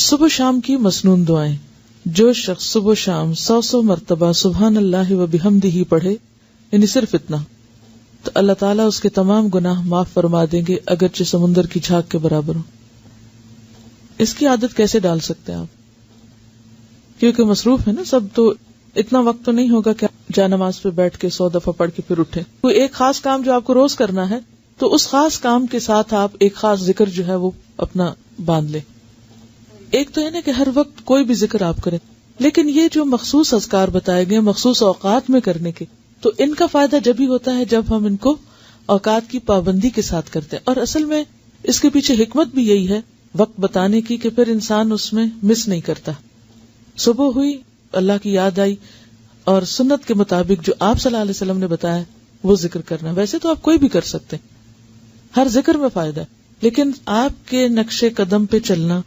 सुबह शाम की मसनून दुआएं। जो शख्स सुबह शाम 100 मरतबा सुभान अल्लाह व बिहम्दिही पढ़े, यानी सिर्फ इतना, तो अल्लाह ताला उसके तमाम गुनाह माफ फरमा देंगे, अगरचे समुंदर की झाग के बराबर हो। इसकी आदत कैसे डाल सकते हैं आप? क्योंकि मसरूफ है ना सब, तो इतना वक्त तो नहीं होगा कि जा नमाज पे बैठ के 100 दफा पढ़ के फिर उठे। कोई एक खास काम जो आपको रोज करना है, तो उस खास काम के साथ आप एक खास जिक्र जो है वो अपना बांध ले। एक तो है ना कि हर वक्त कोई भी जिक्र आप करें, लेकिन ये जो मखसूस अज़कार बताए गए मखसूस औकात में करने के, तो इनका फायदा जब भी होता है जब हम इनको औकात की पाबंदी के साथ करते हैं। और असल में इसके पीछे हिकमत भी यही है वक्त बताने की, कि फिर इंसान उसमें मिस नहीं करता। सुबह हुई, अल्लाह की याद आई, और सुन्नत के मुताबिक जो आप सल्लल्लाहु अलैहि वसल्लम ने बताया वो जिक्र करना। वैसे तो आप कोई भी कर सकते हैं, हर जिक्र में फायदा है, लेकिन आपके नक्शे कदम पे चलना,